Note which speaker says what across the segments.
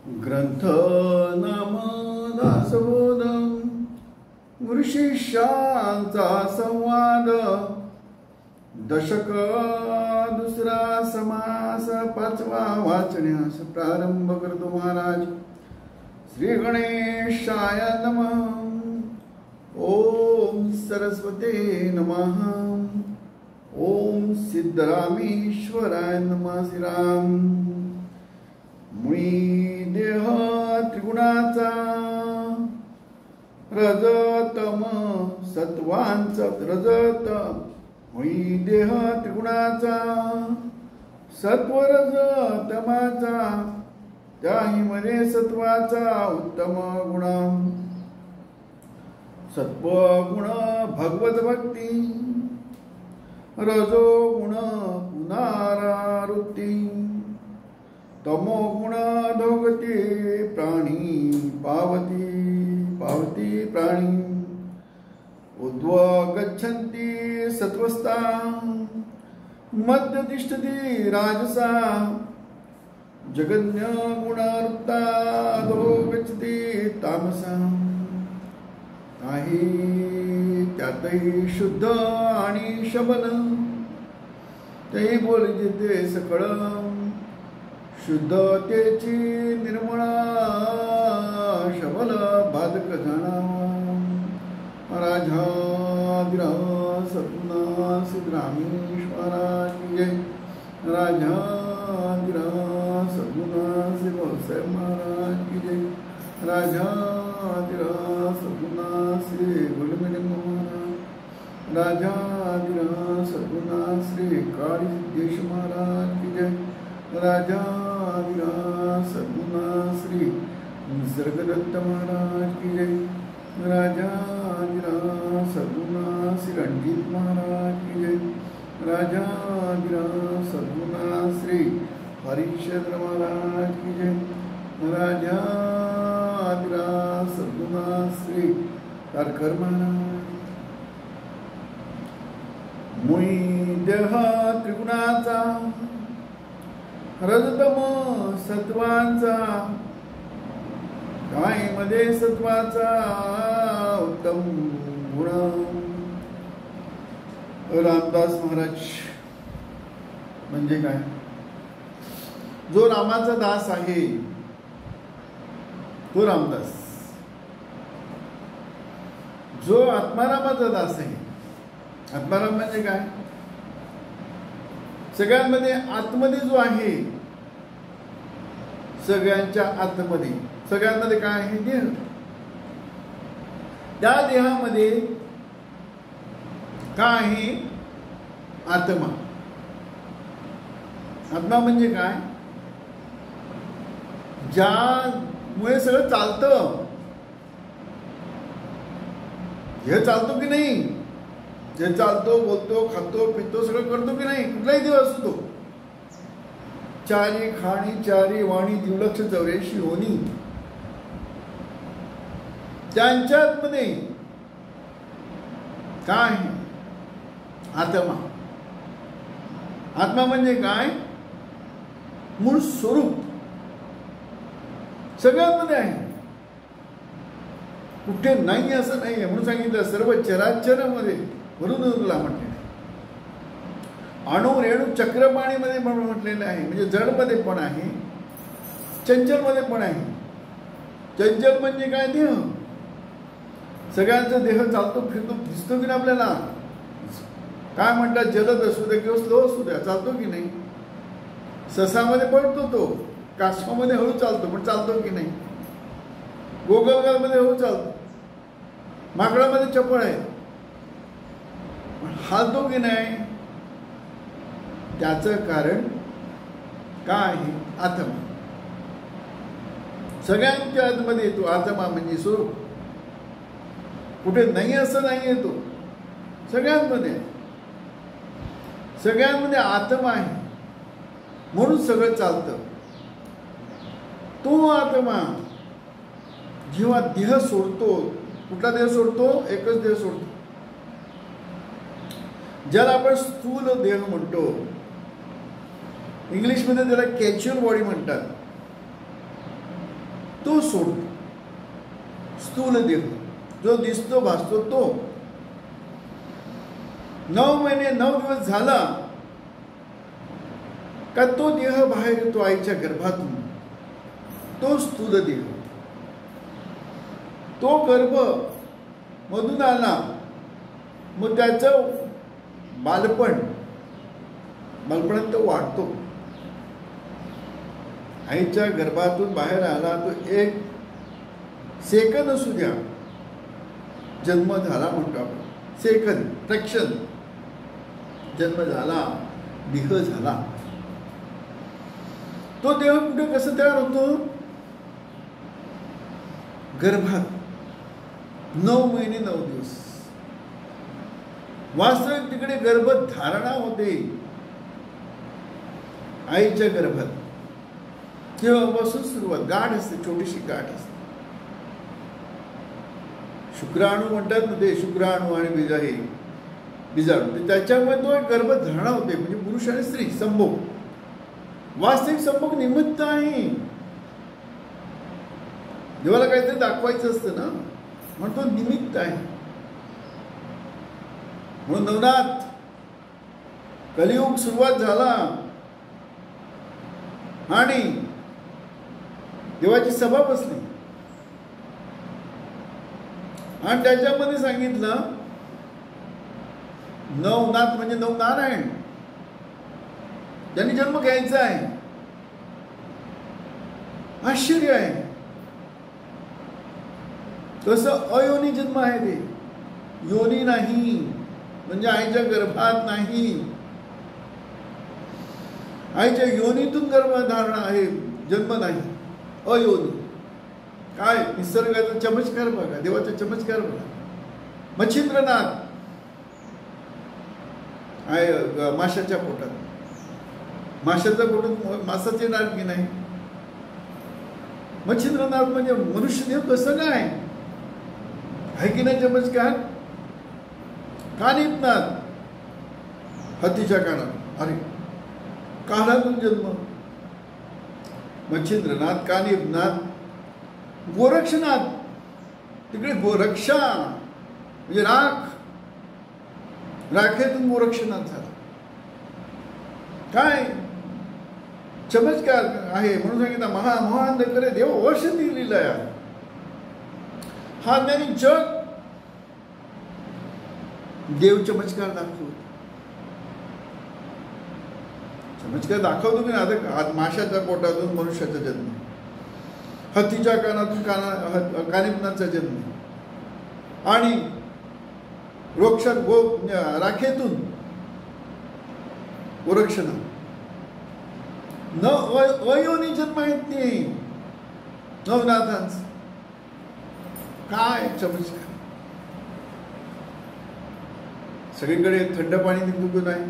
Speaker 1: ग्रंथ नाम दासबोध गुरुशिष्यांचा संवाद दशक दुसरा समास पाचवा वाचण्यास प्रारंभ करतो महाराज. श्री गणेशाय नमः. ओम सरस्वते नमः. ओम सिद्धरामेश्वराय नमः. श्रीराम. मुळी देह त्रिगुणाचा रजतम सत्वांचा रजत मुळी देह त्रिगुणाचा सत्वरज तमाचा त्याही मध्ये सत्वाचा उत्तम गुण सत्व गुण भगवत भक्ती रजो गुण पुनरावृत्ती तमो गुण धोगती प्राणी पावती पावती प्राणी उद्व गच्छन्ति सत्वस्था मध्य तिष्ठति राजसा जगन्य गुणवृत्ता अधो गच्छति तामसा. काही त्यातही शुद्ध आणि शबल ते बोलते सकळ शुद्धतेची निर्मळा शबल बाधक जाणावा. राजाधिराज सद्गुणा सिद्धरामेश्वरा की जय. राजाधिराज सद्गुणा श्री भाऊसाहेब महाराज की जय. राजाधिराज सद्गुणा श्री गुलमिलिंग महाराज. राजाधिराज सद्गुणा श्री काळी सिद्धेश महाराज की जय. राजाधिराज सद्गुणा श्री निसर्गदत्त महाराज की जय. राजाधिराज सद्गुणा श्री रणजीत महाराज की जय. राजाधिराज सद्गुणा श्री हरिश्चंद्र महाराज की जय. राजाधिराज सद्गुणा श्री तारकर महाराज. मुळी देह त्रिगुणाचा रजतम सत्वांचा काय मध्ये सत्वाचा उत्तम गुण. रामदास महाराज म्हणजे काय? जो रामाचा दास आहे तो रामदास. जो आत्मारामाचा दास आहे. आत्माराम म्हणजे काय? सगळ्यांमध्ये आतमध्ये जो आहे सगळ्यांच्या आतमध्ये सगळ्यांमध्ये काय आहे? देह. त्या देहामध्ये काय आहे? आत्मा. आत्मा म्हणजे काय? ज्यामुळे सगळं चालतं. हे चालतो की नाही? जे चालतो बोलतो खातो पितो सगळं करतो की नाही? कुठलाही देव असतो. चारी खाणी चारी वाणी दिवलक्ष 84 होनी त्यांच्यात मध्ये काय? आत्मा. आत्मा म्हणजे काय? मूळ स्वरूप सगळ्यांमध्ये आहे. कुठे नाही असं नाहीये म्हणून सांगितलं. सर्व चराचरामध्ये वरुणला म्हटलेलं आहे. अणु रेणू चक्रपाणीमध्ये म्हटलेलं आहे. म्हणजे जडमध्ये पण आहे चंचलमध्ये पण आहे. चंचल म्हणजे काय? देह. सगळ्यांचा देह चालतो फिरतो दिसतो की नाही आपल्याला? काय म्हणतात? जलद असू दे किंवा स्लो असू द्या चालतो की नाही? ससामध्ये पडतो तो. कासवामध्ये हळू चालतो पण चालतो की नाही? गोगलगालमध्ये हळू चालतो. माकडामध्ये चपळ आहे हालतो की नाही? त्याचं कारण काय आहे? आत्मा. सगळ्यांच्या आतमध्ये येतो. आत्मा म्हणजे स्वरूप. कुठे नाही असं नाही येतो. सगळ्यांमध्ये सगळ्यांमध्ये आत्मा आहे म्हणून सगळं चालतं. तो आत्मा जेव्हा देह सोडतो. कुठला देह सोडतो? एकच देह सोडतो. ज्याला आपण स्थूल देह म्हणतो. इंग्लिशमध्ये त्याला कॅच्युअल बॉडी म्हणतात. तो सोडतो. स्थूल देह जो दिसतो भासतो तो 9 महिने 9 दिवस झाला का तो देह बाहेर येतो आईच्या गर्भातून. तो स्थूल देह. तो गर्भ मधून आला मग त्याचं बालपणात तो वाढतो. आईच्या गर्भातून बाहेर आला तो 1 सेकंद असू द्या जन्म झाला म्हणतो आपण. सेकंद फ्रॅक्शन जन्म झाला, देह झाला. तो देह कुठे कसं तयार होतो? गर्भात 9 महिने 9 दिवस. वास्तविक तिकडे गर्भधारणा होते आईच्या गर्भात. तेव्हापासून सुरुवात. गाठ असते, छोटीशी गाठ असते. शुक्राणू म्हणतात ना ते, शुक्राणू आणि बीजाणू. त्याच्यामुळे तो एक गर्भधारणा होते. म्हणजे पुरुष आणि स्त्री संभोग. वास्तविक संभोग निमित्त आहे. देवाला काहीतरी दाखवायचं असतं ना, म्हणून तो निमित्त आहे. म्हणून नवनाथ कलियुग सुरुवात झाला आणि देवाची सभा बसली आणि त्याच्यामध्ये सांगितलं नवनाथ म्हणजे नवनारायण त्यांनी जन्म घ्यायचा आहे. आश्चर्य आहे. तसं अयोनी जन्म आहे ते. योनी नाही म्हणजे आईच्या गर्भात नाही. आईच्या योनीतून गर्भधारणा आहे, जन्म नाही. अयोनी. काय निसर्गाचा चमत्कार बघा, देवाचा चमत्कार बघा. मच्छिंद्रनाथ आहे माशाच्या पोटात. माशाच्या पोटात मासाचे नारकी नाही. मच्छिंद्रनाथ म्हणजे मनुष्यदेव कसं काय आहे की नाही चमत्कार. कानिपनाथ हत्तीच्या कानात. अरे कानातून जन्म. मच्छिंद्रनाथ, कानिपनाथ, गोरक्षनाथ. तिकडे गोरक्षा म्हणजे राख. राखेतून गोरक्षनाथ झाला. काय चमत्कार आहे. म्हणून सांगितलं महान करे देव अवश्य दिलेला आहे. हा ज्ञानी जग देव चमत्कार दाखवतो. चमत्कार दाखवतो की आता माशाच्या पोटातून मनुष्याचा जन्म, हत्तीच्या कानातून कानिपनाथचा जन्म आणि राखेतून गोरक्षण. अयोनी जन्म आहेत ते नवनाथांच. काय चमत्कार. सगळीकडे थंड पाणी निघून आहे.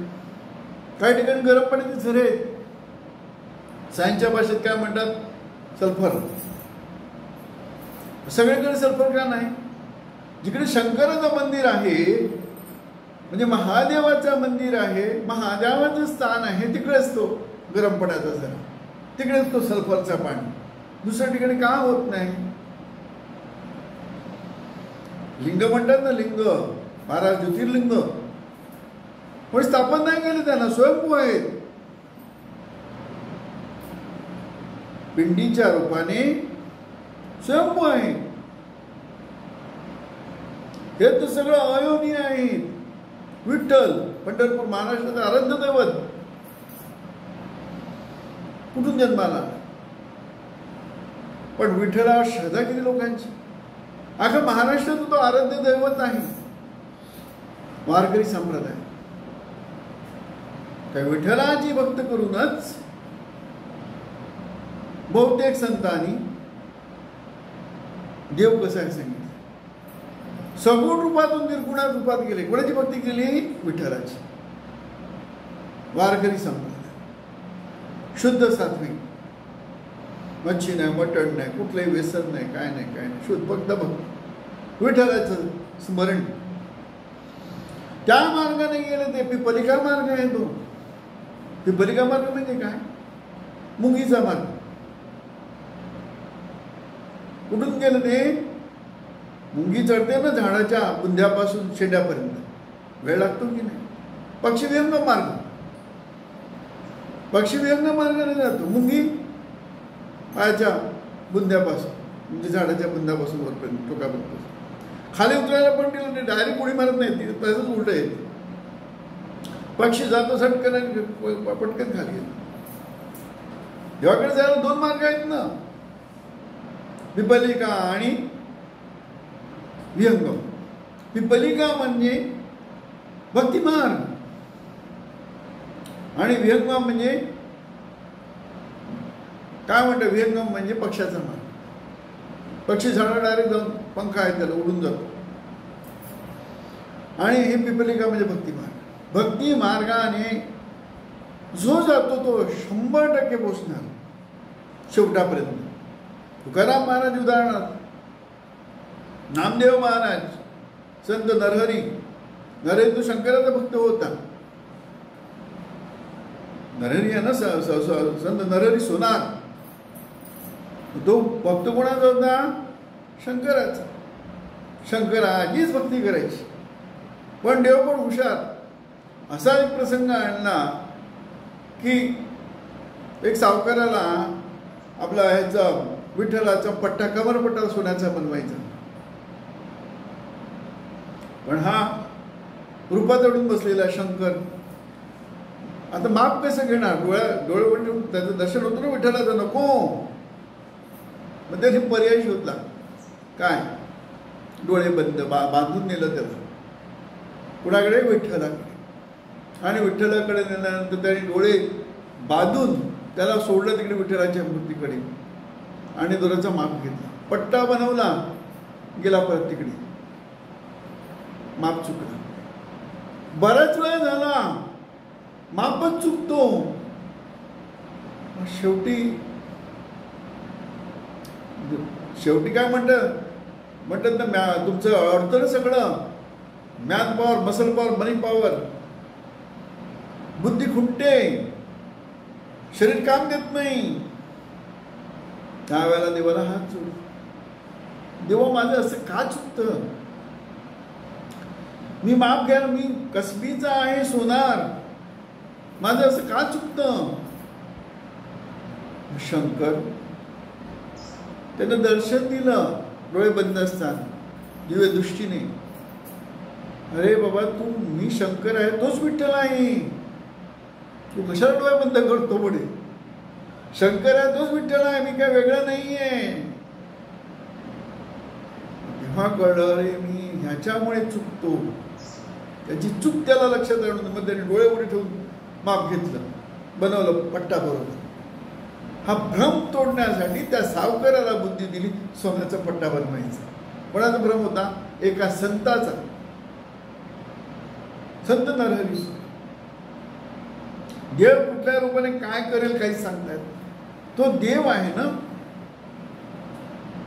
Speaker 1: काही ठिकाणी गरम पाण्याचे झरे आहेत. सायन्सच्या भाषेत काय म्हणतात? सल्फर. सगळीकडे सल्फर का नाही? जिकडे शंकराचं मंदिर आहे म्हणजे महादेवाचं मंदिर आहे, महादेवाचं स्थान आहे, तिकडेच तो गरम पाण्याचा झरा, तिकडेच तो सल्फरचा पाणी. दुसऱ्या ठिकाणी का होत नाही? लिंग म्हणतात ना, लिंग 12 ज्योतिर्लिंग पण स्थापन नाही केले त्यांना. स्वयंभू आहेत. पिंडीच्या रूपाने स्वयंभू आहे. हे तर सगळं अयोनी आहे. विठ्ठल पंढरपूर महाराष्ट्राचं आराध्य दैवत कुठून जन्माला? पण विठ्ठला श्रद्धा किती लोकांची. अख्खा महाराष्ट्रात तो आराध्य दैवत आहे. वारकरी संप्रदाय त्या विठ्ठलाची भक्त करूनच बहुतेक संतांनी देव कसा आहे सांगितलं. सगुण रूपातून निर्गुणा रूपात गेले. कोणाची भक्ती केली? विठ्ठलाची. वारकरी संप्रदाय शुद्ध सात्विक. मच्छी नाही, मटण नाही, कुठलंही व्यसन नाही, काय नाही, काय नाही. शुद्ध फक्त भक्त विठ्ठलाचं स्मरण. त्या मार्गाने गेले ते. पिपलिका मार्ग आहे तो. पिपलिका मार्ग म्हणजे काय? मुंगीचा मार्ग. कुठून गेलं ते? मुंगी चढते ना झाडाच्या बुंध्यापासून शेंड्यापर्यंत, वेळ लागतो की नाही? पक्षीविहंग मार्ग, पक्षीविहंग मार्गाने जातो. मुंगी पायाच्या बुंध्यापासून, म्हणजे झाडाच्या बुंध्यापासून वरपर्यंत टोकापर्यंत. खाली उतरायला पण तिला डायरेक्ट उडी मारत नाही, ती तसंच उलट येते. पक्षी जातो झटकन आणि पटकन खाली येतो. देवाकडे जायला 2 मार्ग आहेत ना, पिपलिका आणि विहंगम. पिपलिका म्हणजे भक्तिमार्ग आणि विहंगम म्हणजे काय म्हणतात? विहंगम म्हणजे पक्षाचा मार्ग. पक्षी झाडा डायरेक्ट जाऊन पंख आहे त्याला उडून जातो. आणि हे पिपलिका म्हणजे भक्तिमार्ग. भक्ती मार्गाने जो जातो तो 100% पोचणार शेवटापर्यंत. तुकाराम महाराज उदाहरणार्थ, नामदेव महाराज, संत नरहरी. नरहरी तो शंकराचा भक्त होता. नरहरी आहे ना, संत नरहरी सोनार. तो भक्त कोणाचा होता? शंकराचा. शंकराचीच भक्ती करायची. पण देव पण हुशार. असा एक प्रसंग आणला की एक सावकाराला आपला ह्याचा विठ्ठलाचा पट्टा, कमरपट्टा सोन्याचा बनवायचा. पण हा रूपात चढून बसलेला शंकर आता माप कसं घेणार? डोळे पण त्याचं दर्शन होतं ना विठ्ठलाचं. नको, मग त्याने पर्याय शोधला. काय? डोळे बंद बांधून नेलं त्याला कुणाकडे? विठ्ठलाकडे. आणि विठ्ठलाकडे नेल्यानंतर त्याने डोळे बांधून त्याला सोडलं तिकडे विठ्ठलाच्या मूर्तीकडे आणि दोराचा माप घेतला, पट्टा बनवला, गेला परत तिकडे. माप चुकला. बराच वेळ झाला, मापच चुकतो. शेवटी काय म्हणतात ना, तुमचं अडतं ना सगळं, मॅन पॉवर, मसल पॉवर, मनी पॉवर, बुद्धी खुंटते, शरीर काम देत नाही. त्यावेळेला देवाला हात जोड, देवा माझं असं का चुकतं? मी माफ घ्या, मी कसबीचा आहे सोनार, माझं असं का चुकतं? शंकर त्यानं दर्शन दिलं डोळे बंद असतात, दिव्य दृष्टीने. अरे बाबा, तू, मी शंकर आहे, तोच विठ्ठल आहे, तू कशाला डोळे बंद करतो? पुढे शंकर आहे, तोच विठ्ठल आहे, मी काय वेगळं नाहीये. तेव्हा कळलं, अरे मी ह्याच्यामुळे चुकतो. त्याची चूक त्याला लक्षात आणून मग त्याने डोळे उडे ठेवून माप घेतलं, बनवलं पट्टा बरोबर. हा भ्रम तोडण्यासाठी त्या सावकाराला बुद्धी दिली, सोन्याचा पट्टा बनवायचा. कोणाचा भ्रम होता? एका संताचा. संत नरहरी. देव कुठल्या रूपाने काय करेल काही सांगतायत. तो देव आहे ना.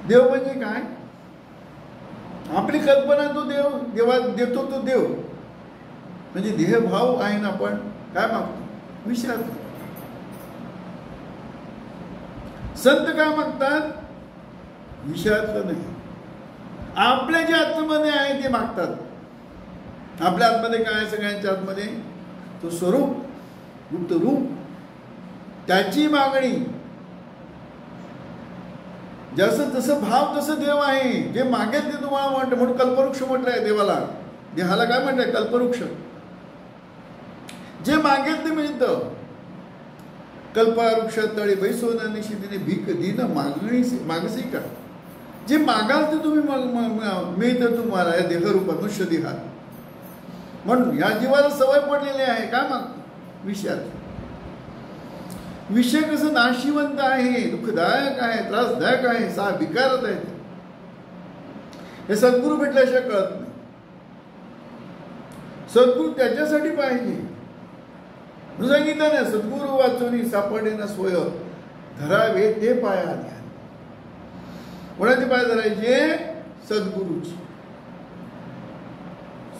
Speaker 1: देव म्हणजे काय? आपली कल्पना तो देव, देवा देतो तो देव. म्हणजे देहभाव आहे ना. आपण काय मागतो? विषयात. संत काय मागतात? विषयातलं नाही, आपल्या जे आतमध्ये आहे ते मागतात. आपल्या आतमध्ये काय आहे? सगळ्यांच्या आतमध्ये तो स्वरूप, गुप्त रूप, त्याची मागणी. जसं जसं भाव तसं देव आहे. जे मागेल ते तुम्हाला म्हणतं. म्हणून कल्पवृक्ष म्हटलंय देवाला. देहाला काय म्हणताय? कल्पवृक्ष. जे मागेल ते मिळतं. कल्पवृक्ष तळी बैसोना निशितीने भीक दिन मागणी मागसी का. जे मागाल ते तुम्ही मिळतं तुम्हाला या देहरूप मनुष्य देहात. म्हणून या जीवाला सवय पडलेली आहे. काय मागतो? विषयात. विषय कसं नाशिवंत आहे, दुःखदायक आहे, त्रासदायक आहे, सा विकारत आहे. हे सद्गुरू भेटल्याशिवाय कळत नाही. सद्गुरू त्याच्यासाठी पाहिजे. सांगितलं ना, सद्गुरू वाचून सापडे ना सोय, धरावे ते पाया ध्यान. कोणाचे पाय धरायचे? सद्गुरूची.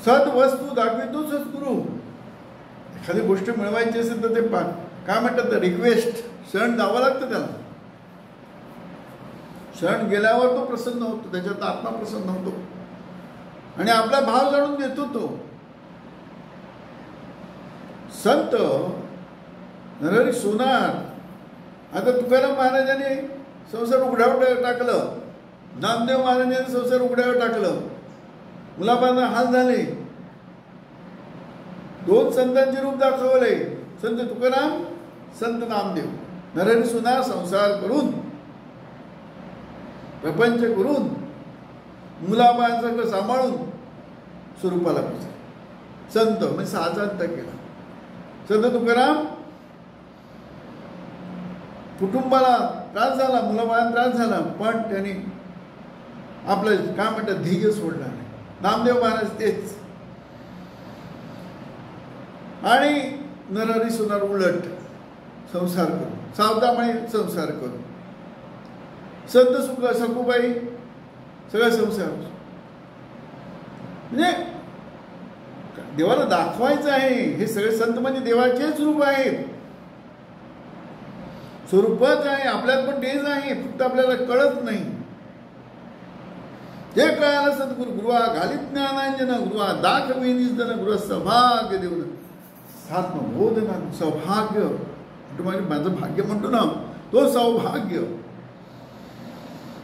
Speaker 1: सद्वस्तू दाखवितो सद्गुरू. एखादी गोष्ट मिळवायची असेल तर ते काय म्हणतात? रिक्वेस्ट, शरण द्यावं लागतं त्याला. क्षण गेल्यावर तो प्रसन्न होतो, त्याच्यात आत्मा प्रसन्न होतो आणि आपला भाव जाणून घेतो तो. संत नरहरी सोनार. आता तुकाराम महाराजांनी संसार उघड्यावर टाकलं, नामदेव महाराजांनी संसार उघड्यावर टाकलं, मुलाबांना हाल झाले. दोन संतांचे रूप दाखवले, संत तुकाराम, संत नामदेव. नरहरी सोनार संसार करून, प्रपंच करून, मुलाबांचं सांभाळून स्वरूपाला पोचले. संत म्हणजे सहाचा अंत केला. संत तुकाराम कुटुंबाला त्रास झाला, मुलाबाळांना त्रास झाला, पण त्यांनी आपलं काय म्हणतात ध्येय सोडलं नाही. नामदेव महाराज तेच. आणि नरहरी सोनार उलट संसार करून, सावतामाई संसार करून. संत सखुबाई सगळा संसार. म्हणजे देवाला दाखवायचं आहे. हे सगळे संत म्हणजे देवाचेच रूप आहेत, स्वरूपच आहे, आपल्यात पण तेच आहे, फक्त आपल्याला कळत नाही. जे कळालं सद्गुरु गुरुवा घालित ज्ञानांजन गुरुवा दाखवी निजन गुरु सौभाग्य देऊन सात्मबोधना. सौभाग्य माझं भाग्य म्हणतो ना, तो सौभाग्य.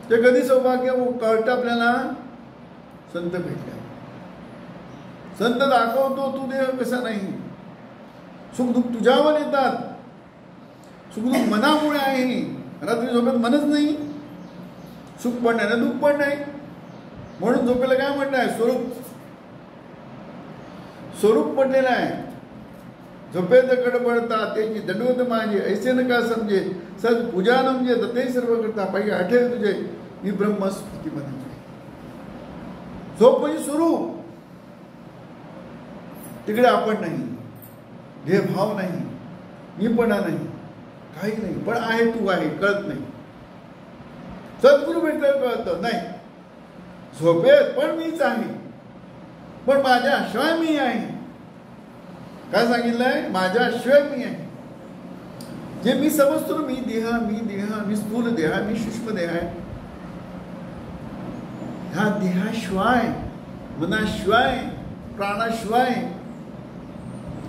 Speaker 1: ते कधी सौभाग्य कळतं आपल्याला? संत भेटल्या. संत दाखवतो तू देह कसा नाही. सुखदुःख तुझ्यावर येतात. सुखदुःख मनामुळे आहे. रात्री झोपेत मनच नाही, सुख पण नाही ना दुःख पण नाही. म्हणून झोपेला काय म्हणणं आहे? स्वरूप पडलेलं आहे. झोपेत कडपडता त्याची दंडवत माझे ऐसे न का समजे सज पूजा नमजे दते सर्व करता पाहिजे आठे तुझे मी ब्रह्म स्फूर्ती मध्ये. झोप म्हणजे स्वरूप. तिकडे आपण नाही, देहभाव नाही, मीपणा नाही, काही नाही, पण आहे तू आहे, कळत नाही. सद्गुरु भेटल्यावर कळतं नाही. झोपेत पण मीच आहे, पण माझ्याशिवाय मी आहे. काय सांगितलंय? माझ्याशिवाय मी आहे. जे मी समजतो मी देह, मी देह, मी स्थूल देह, मी सूक्ष्म देह आहे. ह्या देहाशिवाय, मनाशिवाय, प्राणाशिवाय,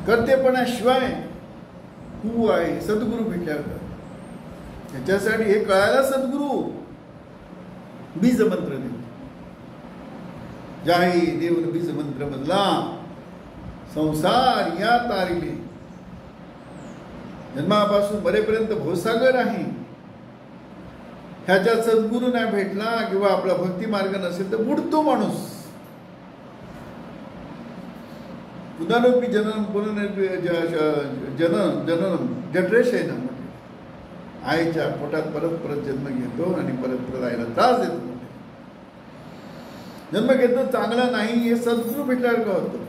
Speaker 1: कर्तेपणाशिवाय तू आहे. सद्गुरु भेटल्यावर त्याच्यासाठी हे कळायला सद्गुरु बीज मंत्र देव. जाही देव बीज मंत्र मधला संसार या तारिले जन्मापासून मरेपर्यंत भवसागर आहे. ह्याच्यात सद्गुरू नाही भेटला किंवा आपला भक्ती मार्ग नसेल तर बुडतो माणूस. पुनरुपी जनन पुनरुपी जनन जठरेशयनं म्हटले. आईच्या पोटात परत परत जन्म घेतो आणि परत परत आईला त्रास देतो. जन्म घेतो चांगला नाही हे सद्गुरू भेटल्यावर कळतं.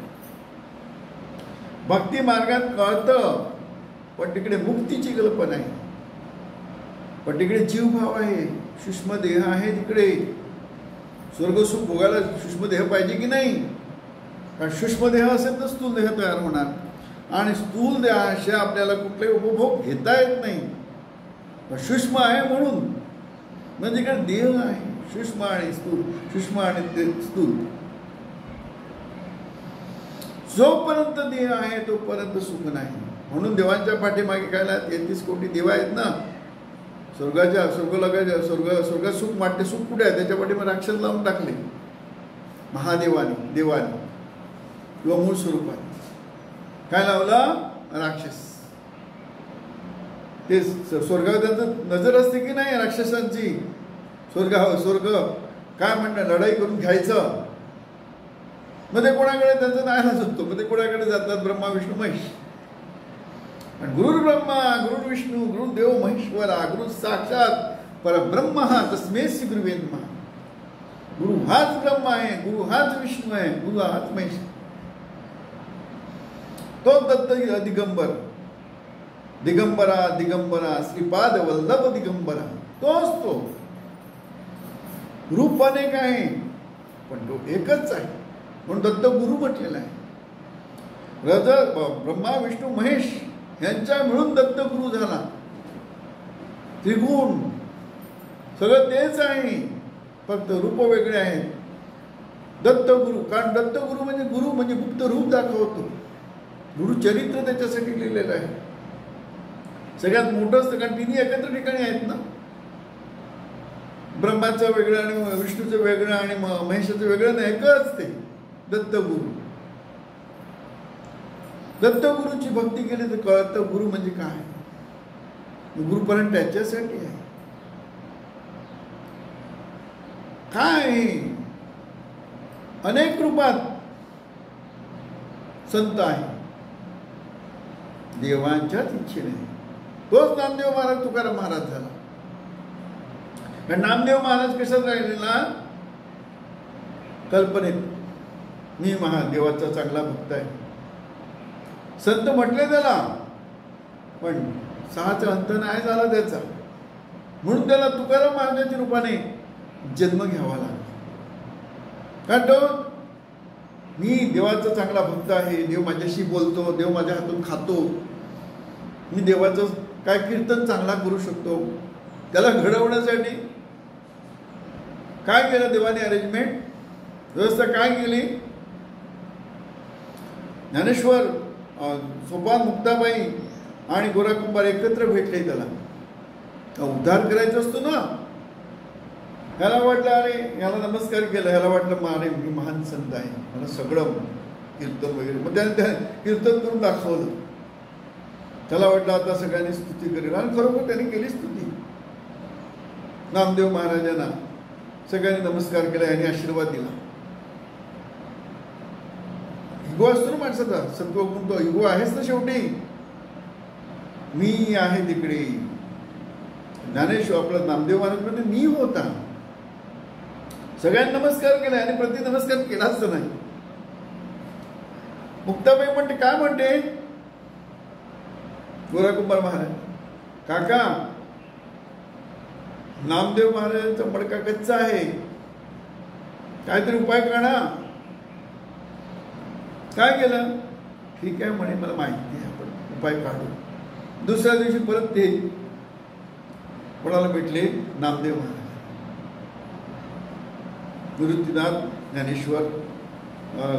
Speaker 1: भक्ती मार्गात कळतं, पण तिकडे मुक्तीची कल्पना आहे, पण तिकडे जीवभाव आहे, सूक्ष्म देह आहे. तिकडे स्वर्गसुख भोगायला सूक्ष्म देह पाहिजे की नाही? कारण सूक्ष्म देह असेल तर स्थूल देह तयार होणार, आणि स्थूल देहाशिवाय आपल्याला कुठलाही उपभोग घेता येत नाही. सूक्ष्म आहे म्हणून, म्हणजे इकडे देह आहे, सूक्ष्म आणि स्थूल, सूक्ष्म आणि स्थूल. जोपर्यंत देह आहे तोपर्यंत सुख नाही. म्हणून देवांच्या पाठीमागे काय 33 कोटी देव आहेत ना. स्वर्गाच्या स्वर्गात सुख वाटते. सुख कुठे आहे? त्याच्या पाठीमागे राक्षस लावून टाकले महादेवाने, देवाने किंवा मूळ स्वरूपाने. काय लावला? राक्षस. ते स्वर्गावर त्यांचं नजर असते की नाही राक्षसांची. स्वर्ग काय म्हणणं लढाई करून घ्यायचं. मध्ये कोणाकडे त्यांचं नायला जातो, मध्ये कोणाकडे जातात ब्रह्मा विष्णू महेश. आणि गुरु ब्रह्मा गुरु विष्णू गुरु देव महेश्वरा गुरु साक्षात परब्रह्म तस्मै श्री गुरुवे नमः. गुरु हाच ब्रह्मा आहे, गुरु हाच विष्णू आहे, गुरु हाच महेश. तो दत्त दिगंबर, दिगंबरा दिगंबरा श्रीपाद वल्लभ दिगंबरा, तोच तो. रूप अनेक आहे पण तो एकच आहे, म्हणून दत्त गुरु म्हटलेला आहे. रज ब्रह्मा विष्णू महेश यांच्या मिळून दत्त गुरु झाला. त्रिगुण सगळं तेच आहे, फक्त रूप वेगळे आहेत. दत्तगुरु, कारण दत्तगुरु म्हणजे गुप्त रूप दाखवतो. गुरुचरित्र त्याच्यासाठी लिहिलेलं आहे. सगळ्यात मोठं असतं, कारण तिन्ही एकत्र ठिकाणी आहेत ना. ब्रह्माचं वेगळं आणि विष्णूचं वेगळं आणि महेशाचं वेगळं नाही, एकच ते दत्तगुरु. दत्तगुरूची भक्ती केली तर कळतं गुरु म्हणजे काय. गुरुपर्यंत त्याच्यासाठी आहे. काय अनेक रूपात संत आहे, देवांच्याच इच्छेने. तोच नामदेव महाराज, तुकाराम महाराज झाला. नामदेव महाराज कशात राहिलेला? कल्पनेत. मी महादेवाचा चांगला भक्त आहे. संत म्हटले त्याला, पण सहाचा अंत नाही झाला त्याचा. म्हणून त्याला तुकाराम महाराजांच्या रूपाने जन्म घ्यावा लागला. कारण तो मी देवाचा चांगला भक्त आहे, देव माझ्याशी बोलतो, देव माझ्या हातून खातो, मी देवाचं काय कीर्तन चांगला करू शकतो. त्याला घडवण्यासाठी काय केलं देवाने? अरेंजमेंट, व्यवस्था काय केली? ज्ञानेश्वर, सोपान, मुक्ताबाई आणि गोरा कुंभार एकत्र भेटले. त्याला उद्धार करायचा असतो ना. ह्याला वाटलं अरे याला नमस्कार केला, ह्याला वाटलं अरे मी महान संत आहे, मला सगळं कीर्तन वगैरे. मग त्याने कीर्तन करून दाखवलं. त्याला वाटलं आता सगळ्यांनी स्तुती करेल, आणि खरोखर त्यांनी केली स्तुती. नामदेव महाराजांना सगळ्यांनी नमस्कार केला, यांनी आशीर्वाद दिला. इगो असतो ना माणसाचा, सत्व गुण, तो इगो आहेच ना शेवटी. मी आहे तिकडे. ज्ञानेश्वर आपला नामदेव महाराज म्हणजे मी होता. सगळ्यांनी नमस्कार केला आणि प्रति नमस्कार केलाच नाही. मुक्ताबाई म्हणते, काय म्हणते? गोराकुंभार महाराज, काका नामदेव महाराजांचा मडका कच्चा आहे, काहीतरी उपाय काढा. काय केलं? ठीक आहे म्हणे, मला माहिती आहे, आपण उपाय काढू. दुसऱ्या दिवशी परत ते कोणाला भेटले? नामदेव महाराज, निवृत्तीनाथ, ज्ञानेश्वर,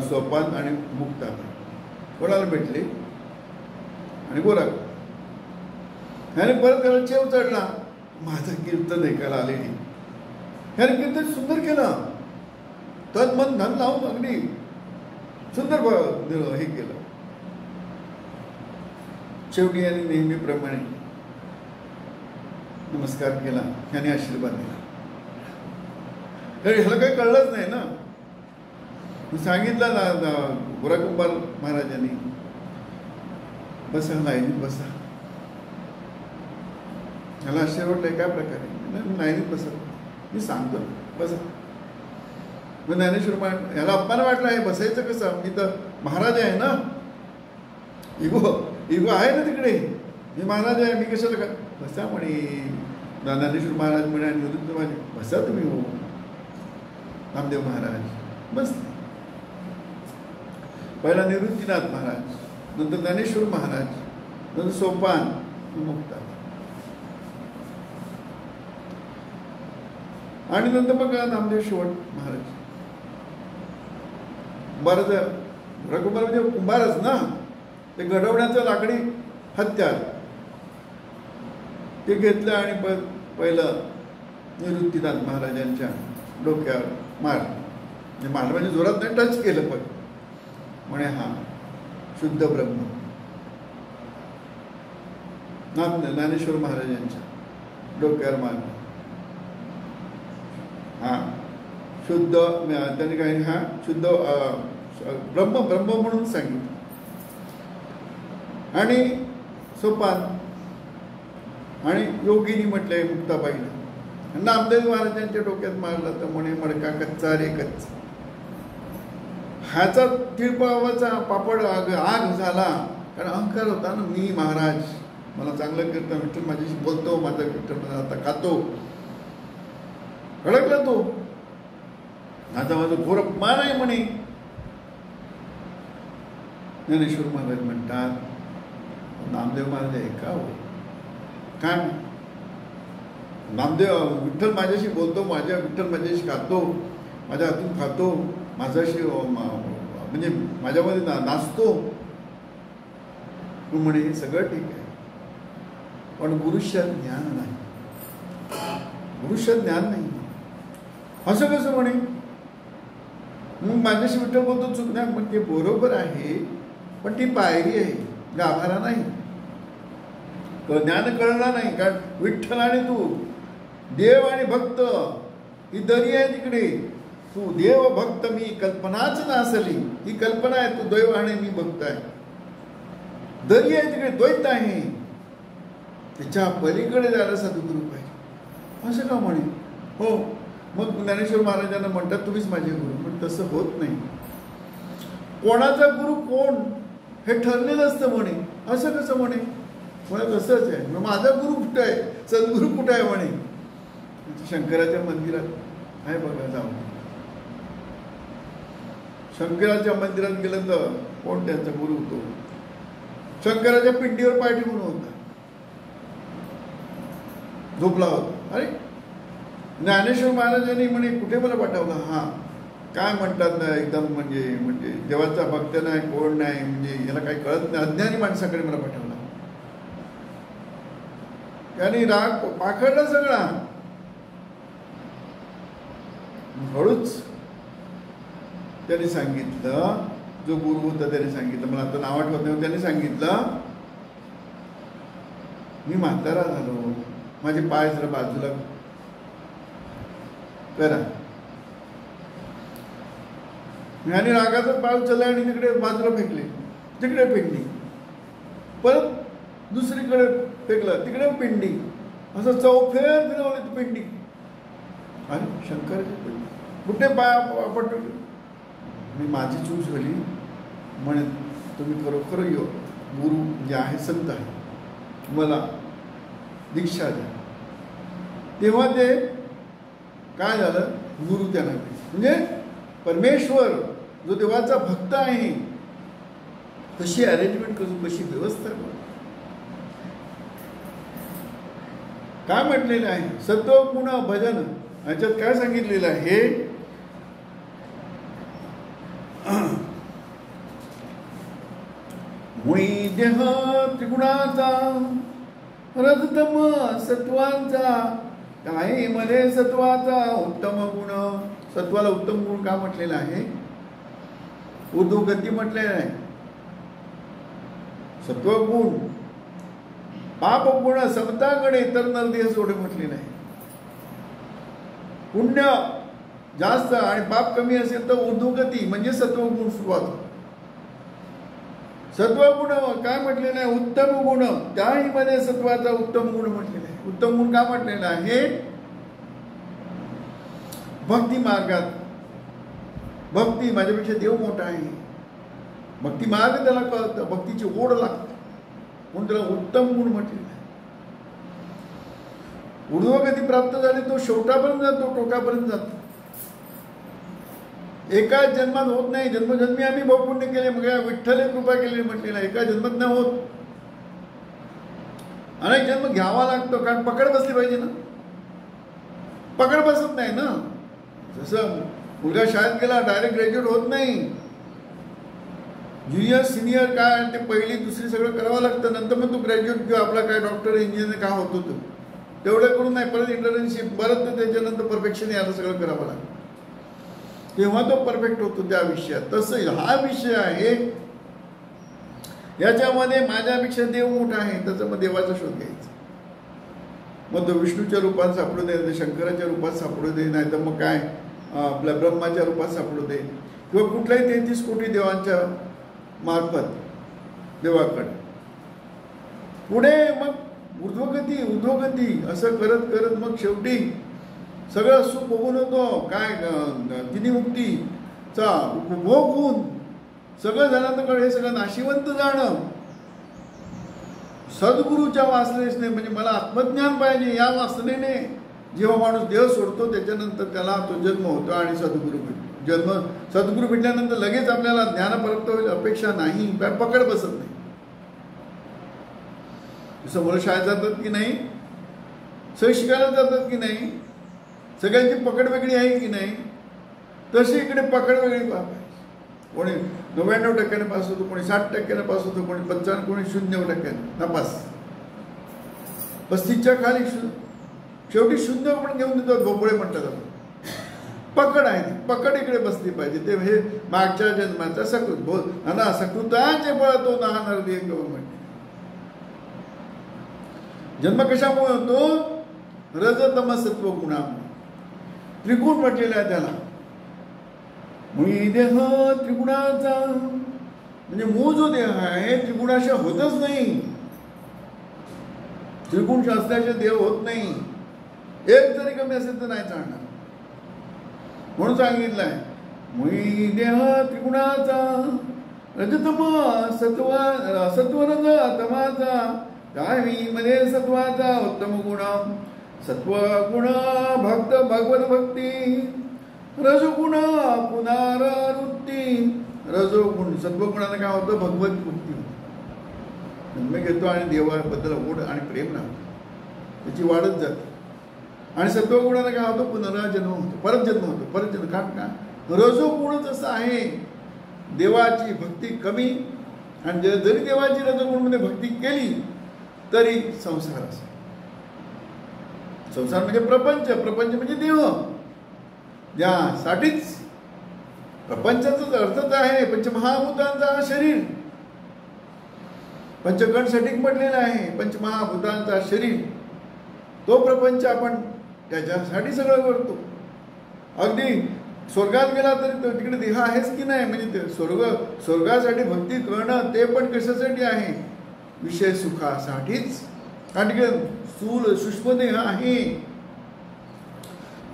Speaker 1: सोपान आणि मुक्ताबाई कोणाला भेटले? आणि गोरा. ह्याने परत त्याला चेव चढला, माझं कीर्तन ऐकायला आले नाही. ह्याने कीर्तन सुंदर केलं, तन मन धन लावून अगदी सुंदर हे केलं. शेवटी यांनी नेहमीप्रमाणे नमस्कार केला, ह्याने आशीर्वाद दिला. ह्याला काही कळलंच नाही ना. सांगितलं ना गोराकुंभार महाराजांनी, बसा लाईनीत बसा. ह्याला आश्चर्य वाटलंय, काय प्रकारे? लाईनीत बसा, मी सांगतो बसा. मग ज्ञानेश्वर महाराज, ह्याला अपमान वाटला, आहे बसायचं कसं? मी तर महाराज आहे ना. इगो आहे ना तिकडे, मी महाराज आहे, मी कशाला का बसा म्हणे. ज्ञानेश्वर महाराज म्हणे, निवृत्त महाराज, बसा तुम्ही. हो नामदेव महाराज बस. पहिला निवृत्तीनाथ महाराज, नंतर ज्ञानेश्वर महाराज, नंतर सोपान, मुक्ता, आणि नंतर मग नामदेव शेवट महाराज. कुंभार म्हणजे कुंभारच ना, ते घडवण्याचं लाकडी हत्यार ते घेतलं आणि पहिलं निवृत्तीनाथ महाराजांच्या डोक्यावर मार म्हणजे जोरात नाही, टच केलं. पण म्हणे हा शुद्ध ब्रह्म. ज्ञानेश्वर महाराजांच्या डोक्यावर मारलं. हा शुद्ध, त्यांनी काही हा शुद्ध ब्रह्म म्हणून सांगितलं. आणि सोपान आणि योगिनी म्हटलंय मुक्ताबाईला. नामदेव महाराजांच्या डोक्यात मारलं तर म्हणे मडका कच्चा रे कच्चा. ह्याचा तिळपावाचा पापड आग झाला, कारण अहंकार होता ना. मी महाराज, मला चांगलं कीर्तन, विठ्ठल माझ्याशी बोलतो, माझं कीर्तन आता खातो. अडकला तो. आता माझं घोर अपमान आहे म्हणे. ज्ञानेश्वर महाराज म्हणतात, नामदेव महाराज ऐका हो, काय नामदेव विठ्ठल माझ्याशी बोलतो, विठ्ठल माझ्याशी खातो, माझ्या हातून खातो, माझ्याशी म्हणजे माझ्यामध्ये नाचतो. तू म्हणे हे सगळं ठीक आहे, पण गुरुष्य ज्ञान नाही, गुरुष्य ज्ञान नाही. असं कसं म्हणे? मग माझ्याशी विठ्ठल बोलतो चूक नाही, पण ते बरोबर आहे, पण ती पायरी आहे, गाभारा नाही. ज्ञान कळणार नाही. कारण विठ्ठल आणि तू, देव आणि भक्त ही दरी आहे तिकडे. तू देव भक्त मी कल्पनाच नसली, ही कल्पना आहे. तू दैव आणि मी भक्त आहे. दरी आहे तिकडे, द्वैत आहे. त्याच्या पलीकडे जायला सद्गुरू पाहिजे. असं का म्हणे? हो. मग ज्ञानेश्वर महाराजांना म्हणतात तुम्हीच माझे गुरु, पण तसं होत नाही. कोणाचा गुरु कोण हे ठरलेलं असतं म्हणे. असं कसं म्हणे? म्हणे तसंच आहे. मग माझा गुरु कुठं आहे, सद्गुरू कुठं आहे म्हणे? शंकराच्या मंदिरात आहे बघा, जाऊन शंकराच्या मंदिरात गेलं तर कोण त्यांचा गुरु होतो? शंकराच्या पिंडीवर पाय ठेवून होता, झोपला होता. अरे ज्ञानेश्वर महाराजांनी म्हणे कुठे मला पाठवला? हा काय म्हणतात ना, एकदम म्हणजे देवाचा भक्त नाही, कोण नाही, म्हणजे याला काही कळत नाही, अज्ञानी माणसाकडे मला पाठवला. त्याने राग पाखडला सगळा. हळूच त्यांनी सांगितलं, जो गुरु होता त्याने सांगितलं, मला आता नाव आठवत नाही, त्याने सांगितलं मी म्हातारा झालो, माझे पाय जरा बाजूला करा. आणि रागाचा पाय उचलला आणि तिकडे बाजूला फेकले, तिकडे पिंडी, परत दुसरीकडे फेकलं, तिकडे पिंडी, असं चौफेर फिरवली ती पिंडी. आणि शंकराची पिंडी कुठे पाय पटवले. मी माझी चूक झाली म्हणे, तुम्ही खरोखर गुरु जे आहे, संत आहे, मला दीक्षा द्या. तेव्हा ते काय झालं, गुरु त्यांना म्हणजे परमेश्वर जो देवाचा भक्त आहे, कशी अरेंजमेंट करू, कशी व्यवस्था करू. काय म्हटलेलं आहे? सत्वगुण भजन याच्यात काय सांगितलेलं आहे? मुळी देह त्रिगुणाचा, रजतम सत्वांचा, काय मध्ये सत्वाचा उत्तम गुण. सत्वाला उत्तम गुण का म्हटलेलं आहे? ऊर्ध्वगती म्हटलेलं आहे. सत्वगुण, पाप गुण समताकडे तर नरदेह सोडे म्हटलेलं आहे. पुण्य जास्त आणि पाप कमी असेल तर ऊर्ध्वगती म्हणजे सत्वगुण सुरुवात. सत्वगुण काय म्हटलेलं आहे? उत्तम गुण, त्याही मध्ये सत्वाचा उत्तम गुण म्हटलेला आहे. उत्तम गुण का म्हटलेला आहे? भक्ती मार्गात, भक्ती माझ्यापेक्षा देव मोठा आहे, भक्ती मार्ग त्याला कळतं, भक्तीची ओढ लागते, म्हणून त्याला उत्तम गुण म्हटलेला आहे. ऊर्ध्वगती प्राप्त झाली तो शेवटापर्यंत जातो, टोकापर्यंत जातो. एका जन्मात होत नाही, जन्मजन्मी आम्ही बहुपुण्य केले, मग विठ्ठल कृपा केली म्हटलेला. एका जन्मात नाही होत, अनेक जन्म घ्यावा लागतो. कारण पकड बसली पाहिजे ना, पकड बसत नाही ना. जसं मुलगा शाळेत गेला डायरेक्ट ग्रॅज्युएट होत नाही, ज्युनियर सिनियर काय ते पहिली दुसरी सगळं करावं लागतं. नंतर मग तू ग्रॅज्युएट किंवा आपला काय डॉक्टर इंजिनियर काय होतो तो तेवढं करून नाही, परत इंटर्नशिप, परत त्याच्यानंतर परफेक्शन याला सगळं करावं लागतं, तेव्हा तो परफेक्ट होतो त्या विषयात. तसं हा विषय आहे, याच्यामध्ये माझ्यापेक्षा देव मोठा आहे, त्याचा मग देवाचा शोध घ्यायचा. मग तो विष्णूच्या रूपात सापडू दे, शंकराच्या रूपात सापडू दे, नाही तर मग काय आपल्या ब्रह्माच्या रूपात सापडू दे, किंवा कुठल्याही 33 कोटी देवांच्या मार्फत देवाकडे. पुढे मग ऊर्ध्वगती ऊर्ध्वगती असं करत करत मग शेवटी सगळं सुख भोगून होतो. काय तिन्ही मुक्तीचा उपभोग होऊन सगळं झाल्यानंतर हे सगळं नाशिवंत जाणं, सद्गुरूच्या वासनेने, म्हणजे मला आत्मज्ञान पाहिजे या वासनेने जेव्हा माणूस देह सोडतो त्याच्यानंतर त्याला तो जन्म होतो आणि सद्गुरू भेटतो. सद्गुरू भेटल्यानंतर लगेच आपल्याला ज्ञान प्राप्त होईल अपेक्षा नाही, पकड बसत नाही. जसं मुलं शाळेत जातात की नाही, सगळे शिकायला जातात की नाही, सगळ्यांची पकड वेगळी आहे की नाही, तशी इकडे पकड वेगळी पाहिजे. कोणी 99% पास होतो, कोणी 60% पास होतो, कोणी 55, कोणी 0% नापास. 35च्या खाली शेवटी 0 पण घेऊन देतात, भोपळे म्हणतात. पकड आहे, पकड इकडे बसली पाहिजे. ते हे मागच्या जन्माचा सकृताचे बळ तो नाहणार दे गव्हर्नमेंट. जन्म कशामुळे होतो? रजतम सत्व गुणामुळे. त्रिगुण म्हटलेला आहे त्याला. मुळी देह त्रिगुणाचा, म्हणजे मूळ जो देह आहे त्रिगुणाशिवाय होतच नाही. त्रिगुण शास्त्राचे देह होत नाही. एक जरी कमी असेल तर नाही चालणार. म्हणून सांगितलंय मुळी देह त्रिगुणाचा, रजतम सत्वरज तमाचा, काही मध्ये सत्वाचा उत्तम गुण. सत्व गुण भक्त भगवत भक्ती, रजोगुण पुनरावृत्ती. रजोगुण सत्वगुणाने काय होतं? भगवत भक्ती जन्म घेतो आणि देवाबद्दल ओढ आणि प्रेम राहतो, त्याची वाढत जाते. आणि सत्वगुणाने काय होतं? पुनर्जन्म होतो, परत जन्म होतो. परत जन्म का? रजोगुणच असं आहे, देवाची भक्ती कमी. आणि जरी देवाची रजोगुणमध्ये भक्ती केली तरी संसार असतो. संसार म्हणजे प्रपंच, प्रपंच म्हणजे देव. ज्यासाठीच प्रपंचाचाच अर्थच आहे पंचमहाभूतांचा शरीर. पंचगणसाठी म्हटलेला आहे पंचमहाभूतांचा शरीर. तो प्रपंच आपण त्याच्यासाठी सगळं करतो. अगदी स्वर्गात गेला तरी तिकडे देह आहेच की नाही? म्हणजे ते स्वर्गासाठी भक्ती करणं ते पण कशासाठी आहे? विषय सुखासाठीच. कारण तिकडे स्थूल सूक्ष्म देह आहे.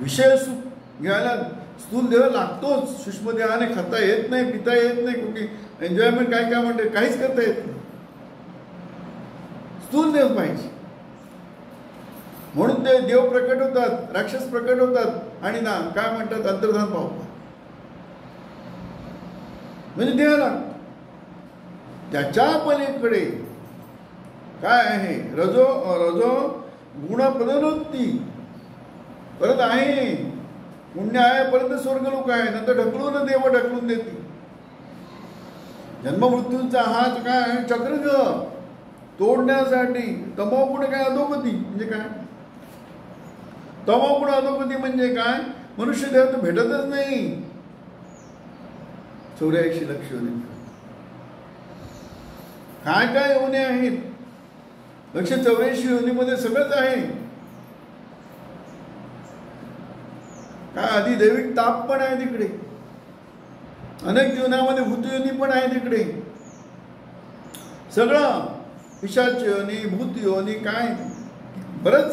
Speaker 1: विषय सुख घ्यायला स्थूल देह लागतोच. सूक्ष्म देहाने खाता येत नाही, पिता येत नाही, कुठे एन्जॉयमेंट काय काय म्हणते काहीच करता येत नाही. स्थूल देह पाहिजे. म्हणून ते देव प्रकट होतात, राक्षस प्रकट होतात आणि ना काय म्हणतात अंतर्धान पावतात. म्हणजे देहाला त्याच्या पलीकडे काय आहे? रजो गुण पुनरुत्ती परत आहे. पुण्य आहे परत स्वर्गलोक आहे. नंतर ढकलून देव ढकलून देते. जन्ममृत्यूंचा हा काय चक्र तोडण्यासाठी. तमोगुण काय? अधोगती. म्हणजे काय तमोगुण अधोगती म्हणजे काय? मनुष्य देह तर भेटतच नाही. 84 लक्ष योनी काय काय योनी आहेत. 184 योनीमध्ये सगळंच आहे. काय अधिदैविक ताप पण आहे तिकडे. अनेक जीवनामध्ये भूतयोनी पण आहे तिकडे. सगळं पिशाच योनी, भूत योनी काय बरंच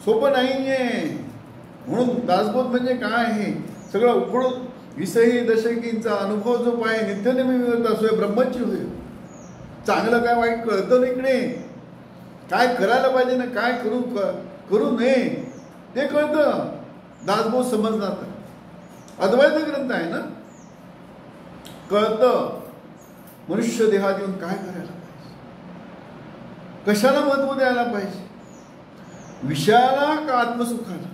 Speaker 1: सोपं नाहीये. म्हणून दासबोध म्हणजे काय आहे? सगळं उकडून 20 दशकींचा अनुभव जो पाहिजे नित्यनेमी मिळत असो ब्रह्मची होईल. चांगलं काय वाईट कळतं ना इकडे. काय करायला पाहिजे ना काय करू नये ते कळतं. दासबोध समजणार. अद्वैत ग्रंथ आहे ना. कळतं मनुष्य देहात येऊन काय करायला पाहिजे, कशाला महत्व द्यायला पाहिजे, विषयाला का आत्मसुखाला.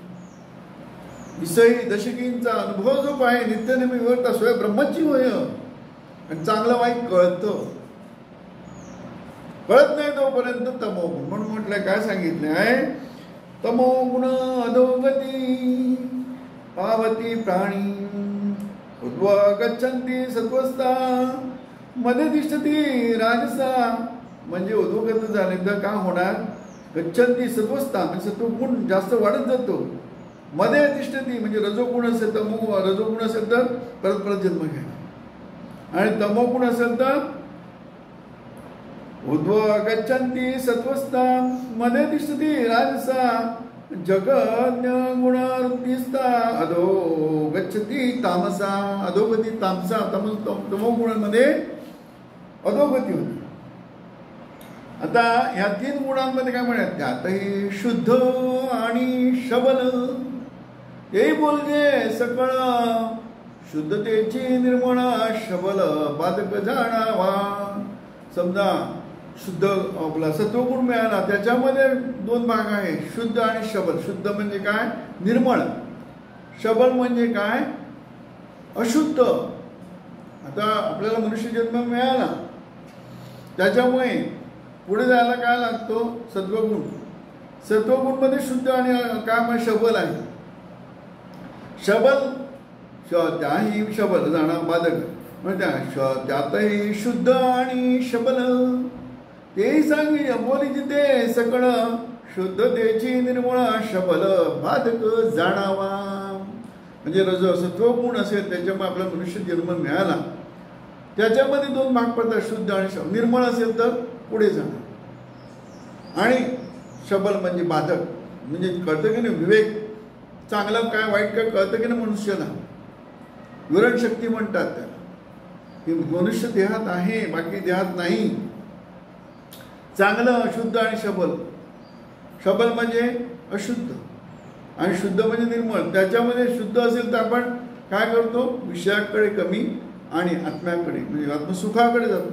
Speaker 1: 20 दशकींचा अनुभव जो आहे नित्यनेमी मिळत स्वयं ब्रह्मची होय. आणि चांगलं वाईट कळतं. कळत नाही तोपर्यंत तमोगुण. म्हणून म्हटलंय काय सांगितलं आहे? तमोगुण अधोगती पावती प्राणी उद्व गच्छन्ति सत्वस्था मध्ये तिष्ठती राजसा. म्हणजे अधोगत झाले तर काय होणार? गच्छन्ति सत्वस्था म्हणजे सत्वगुण जास्त वाढत जातो. मध्ये तिष्ठती म्हणजे रजोगुण असेल तर रजोगुण असेल तर परत परत जन्म घेणार. आणि तमोगुण असेल तर उद्व गच्छन्ति सत्वस्था मध्ये तिष्ठती राजसा जगन्य गुणवृत्तीस्ता अधो गच्छती तामसा. अधोगती तामसा तमोगुणांमध्ये अधोगती होती. आता ह्या 3 गुणांमध्ये काय म्हणतात? त्यातही शुद्ध आणि शबल येई बोलजे सकळ शुद्धतेची निर्मळ शबल बाधक जाणावा. समजा शुद्ध आपला सत्वगुण मिळाला. त्याच्यामध्ये दोन भाग आहे, शुद्ध आणि शबल. शुद्ध म्हणजे काय? निर्मळ. शबल म्हणजे काय? अशुद्ध. आता आपल्याला मनुष्य जन्म मिळाला, त्याच्यामुळे पुढे जायला काय लागतो? सत्वगुण. सत्वगुण मध्ये शुद्ध आणि काय शबल आहे. शबल त्याही शबल जाणार बाधक म्हणजे त्यातही शुद्ध आणि शबल तेही सांगी अबोली जिथे सकळ शुद्धतेची निर्मळ शबल बाधक जाणावा. म्हणजे सत्वगुण असेल त्याच्यामुळे आपला मनुष्य जन्म मिळाला, त्याच्यामध्ये दोन भाग पडतात, शुद्ध आणि शबल. निर्मळ असेल तर पुढे जाणार, आणि शबल म्हणजे बाधक. म्हणजे कळतं की नाही विवेक, चांगलं काय वाईट काय कळतं की नाही मनुष्याला. विरण शक्ती म्हणतात त्याला, की मनुष्य देहात आहे बाकी देहात नाही. चांगलं अशुद्ध आणि शबल. शबल म्हणजे अशुद्ध आणि शुद्ध म्हणजे निर्मळ. त्याच्यामध्ये शुद्ध असेल तर आपण काय करतो? विषयाकडे कमी आणि आत्म्याकडे म्हणजे आत्मसुखाकडे जातो.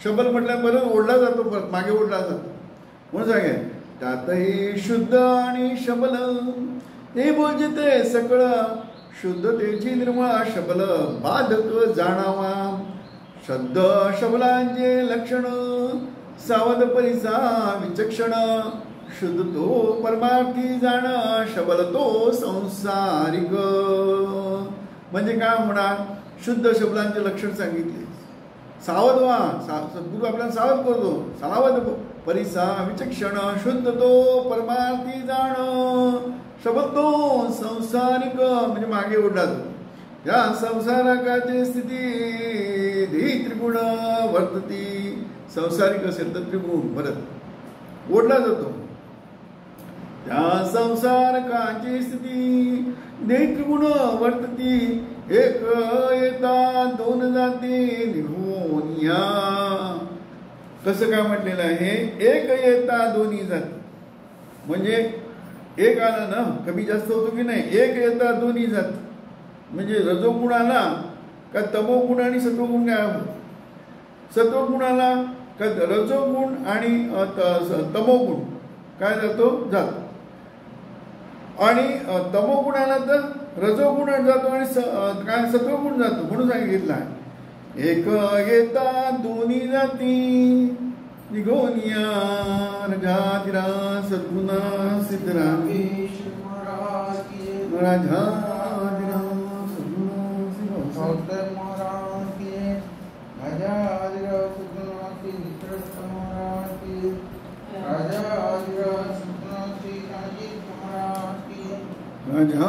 Speaker 1: शबल म्हटल्याबरोबर ओढला जातो, परत मागे ओढला जातो. म्हणून सांगे त्यातही शुद्ध आणि शबल ते बोलते सकळ शुद्धतेची निर्मळ शबल बाधक जाणावा. शुद्ध शबलांचे लक्षण सावध परिसा विचक्षण शुद्ध तो परमार्थी जाण शबल तो संसारिक. म्हणजे काय होणार? शुद्ध शबलांचे लक्षण सांगितले. सावध व्हा, सद्गुरू आपल्याला सावध करतो. सावध परिसा विचक्षण शुद्ध तो परमार्थी जाण शबल तो संसारिक म्हणजे मागे ओढला जातो. या संसारकाची स्थिती धी त्रिगुण वर्तती. संसारिक असेल तर त्रिगुण परत ओढला जातो. त्या संसारकाची स्थिती धी त्रिगुण वर्तती. एक येता दोन जाती निघून या. कसं काय म्हटलेलं आहे? एक येता दोन्ही जाती. म्हणजे एक आला ना, कमी जास्त होतो की नाही. एक येता दोन्ही जाती म्हणजे रजोगुण आला का तमोगुण आणि सत्वगुण काय होत. सत्वगुण आला का रजोगुण आणि तमोगुण काय जातो. आणि तमोगुण आला तर रजोगुण जातो आणि काय सत्वगुण जातो. म्हणून सांगितलं आहे एक येता दोन्ही जाती निघून या. राजाधिरा सद्गुणा सिद्धरामी राजाधिरा राजा